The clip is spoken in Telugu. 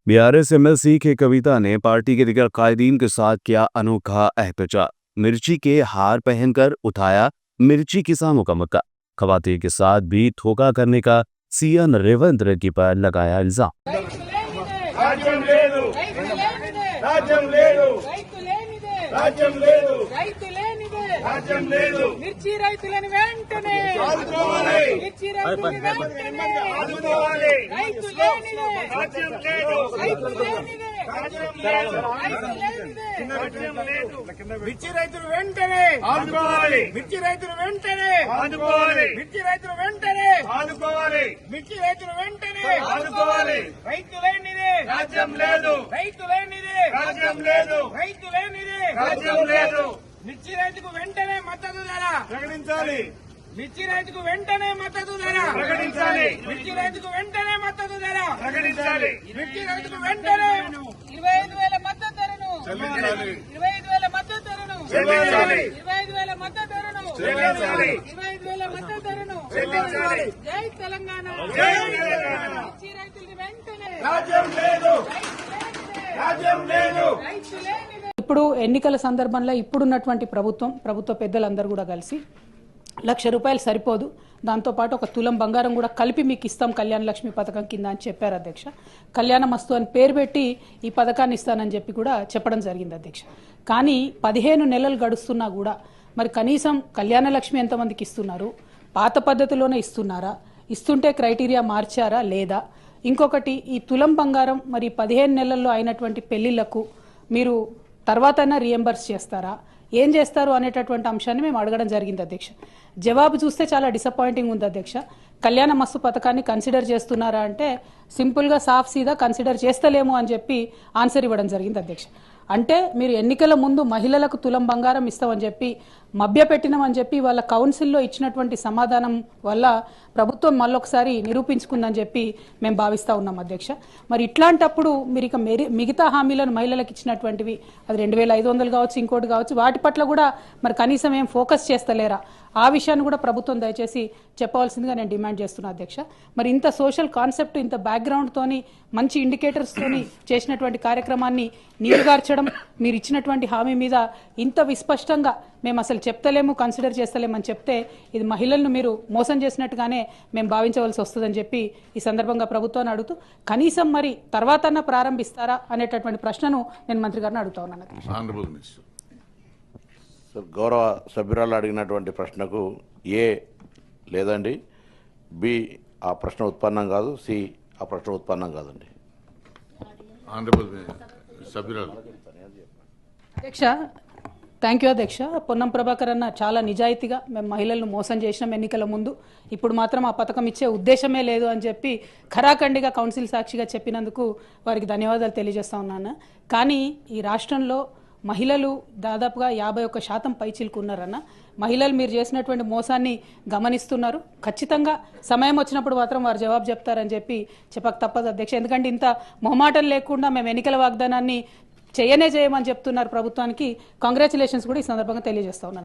बीआरएस एमएलसी के कविता ने पार्टी के दिगर कायदीन के साथ किया अनोखा एहतजाज। मिर्ची के हार पहनकर उठाया मिर्ची किसानों का मुद्दा। खवातीन के साथ भी धोखा करने का सीएम रेवंत रेड्डी पर लगाया इल्जाम। రాజ్యం లేదు రాజ్యం లేదు రాజ్యం లేదు రాజ్యం లేదు మిర్చి రైతులను వెంటనే ఆదుకోవాలి మిర్చి రైతులను వెంటనే ఆదుకోవాలి రైతు లేనిదే రాజ్యం లేదు రైతు లేనిదే రాజ్యం లేదు రైతు లేనిదే రాజ్యం లేదు మిర్చి రైతులు వెంటనే ఆదుకోవాలి మిర్చి రైతులు వెంటనే ఆదుకోవాలి మిర్చి రైతులు వెంటనే ఆదుకోవాలి మిర్చి రైతులు వెంటనే ఆదుకోవాలి రైతు లేనిదే రాజ్యం లేదు రైతు లేనిదే రాజ్యం లేదు రైతు లేనిదే రాజ్యం లేదు మిర్చి రైతుకు వెంటనే మద్దతు ధర ప్రకటించాలి మిర్చి రైతుకు వెంటనే మద్దతు ధర ప్రకటించాలి మిర్చి రైతుకు వెంటనే మద్దతు ధర ప్రకటించాలి మిర్చి రైతుకు వెంటనే 25,000 మద్దతు ధరను చెల్లించాలి 25,000 మద్దతు ధరను చెల్లించాలి 25,000 మద్దతు ధరను చెల్లించాలి 25,000 మద్దతు ధరను చెల్లించాలి జై తెలంగాణ జై తెలంగాణ మిర్చి రైతులు వెంటనే రాజ్యం లేదు రాజ్యం లేదు రైతు లేనిదే ఇప్పుడు ఎన్నికల సందర్భంలో ఇప్పుడున్నటువంటి ప్రభుత్వ పెద్దలందరూ కూడా కలిసి ₹1,00,000 సరిపోదు, దాంతోపాటు ఒక తులం బంగారం కూడా కలిపి మీకు ఇస్తాం కళ్యాణ లక్ష్మి పథకం కింద అని చెప్పారు అధ్యక్ష. కళ్యాణ మస్తు అని పేరు పెట్టి ఈ పథకాన్ని ఇస్తానని చెప్పి కూడా చెప్పడం జరిగింది అధ్యక్ష. కానీ 15 నెలలు గడుస్తున్నా కూడా మరి కనీసం కళ్యాణ లక్ష్మి ఎంతమందికి ఇస్తున్నారు, పాత పద్ధతిలోనే ఇస్తున్నారా, ఇస్తుంటే క్రైటీరియా మార్చారా లేదా, ఇంకొకటి ఈ తులం బంగారం మరి 15 నెలల్లో అయినటువంటి పెళ్లిళ్లకు మీరు తర్వాతైనా రీఎంబర్స్ చేస్తారా, ఏం చేస్తారు అనేటటువంటి అంశాన్ని మేము అడగడం జరిగింది అధ్యక్ష. జవాబు చూస్తే చాలా డిసప్పాయింటింగ్ ఉంది అధ్యక్ష. కళ్యాణ మస్తు పథకాన్ని కన్సిడర్ చేస్తున్నారా అంటే సింపుల్గా సాఫ్ సీదా కన్సిడర్ చేస్తలేము అని చెప్పి ఆన్సర్ ఇవ్వడం జరిగింది అధ్యక్ష. అంటే మీరు ఎన్నికల ముందు మహిళలకు తులం బంగారం ఇస్తామని చెప్పి మభ్యపెట్టినామని చెప్పి వాళ్ళ కౌన్సిల్లో ఇచ్చినటువంటి సమాధానం వల్ల ప్రభుత్వం మళ్ళొకసారి నిరూపించుకుందని చెప్పి మేము భావిస్తూ ఉన్నాం అధ్యక్ష. మరి ఇట్లాంటప్పుడు మీరు ఇక మిగతా హామీలను మహిళలకు ఇచ్చినటువంటివి అది 2,500 కావచ్చు, ఇంకోటి కావచ్చు, వాటి పట్ల కూడా మరి కనీసం ఏం ఫోకస్ చేస్తలేరా, ఆ విషయాన్ని కూడా ప్రభుత్వం దయచేసి చెప్పవలసిందిగా నేను డిమాండ్ చేస్తున్నా అధ్యక్ష. మరి ఇంత సోషల్ కాన్సెప్ట్, ఇంత బ్యాక్గ్రౌండ్తోని మంచి ఇండికేటర్స్తోని చేసినటువంటి కార్యక్రమాన్ని నీరుగార్చడం, మీరు ఇచ్చినటువంటి హామీ మీద ఇంత విస్పష్టంగా మేము అసలు చెప్తలేము, కన్సిడర్ చేస్తలేమని చెప్తే ఇది మహిళలను మీరు మోసం చేసినట్టుగానే మేము భావించవలసి వస్తుందని చెప్పి ఈ సందర్భంగా ప్రభుత్వాన్ని అడుగుతూ కనీసం మరి తర్వాతన్నా ప్రారంభిస్తారా అనేటటువంటి ప్రశ్నను నేను మంత్రి గారిని అడుగుతా ఉన్నాను. గౌరవ సభ్యురాలు అడిగినటువంటి ప్రశ్నకు ఏ లేదండి, బి ఆ ప్రశ్న ఉత్పన్నం కాదు, సి ఆ ప్రశ్న ఉత్పన్నం కాదండి. అధ్యక్ష, థ్యాంక్ యూ అధ్యక్ష. పొన్నం ప్రభాకర్ అన్న చాలా నిజాయితీగా మేము మహిళలను మోసం చేసినాం ఎన్నికల ముందు, ఇప్పుడు మాత్రం ఆ పథకం ఇచ్చే ఉద్దేశమే లేదు అని చెప్పి ఖరాఖండిగా కౌన్సిల్ సాక్షిగా చెప్పినందుకు వారికి ధన్యవాదాలు తెలియజేస్తా ఉన్నాను. కానీ ఈ రాష్ట్రంలో మహిళలు దాదాపుగా 51% పైచిలుకున్నారన్న. మహిళలు మీరు చేసినటువంటి మోసాన్ని గమనిస్తున్నారు. ఖచ్చితంగా సమయం వచ్చినప్పుడు మాత్రం వారు జవాబు చెప్తారని చెప్పి చెప్పక తప్పదు అధ్యక్ష. ఎందుకంటే ఇంత మొహమాటం లేకుండా మేము ఎన్నికల వాగ్దానాన్ని చేయమని చెప్తున్నారు ప్రభుత్వానికి. కంగ్రాచులేషన్స్ కూడా ఈ సందర్భంగా తెలియజేస్తా ఉన్నాను.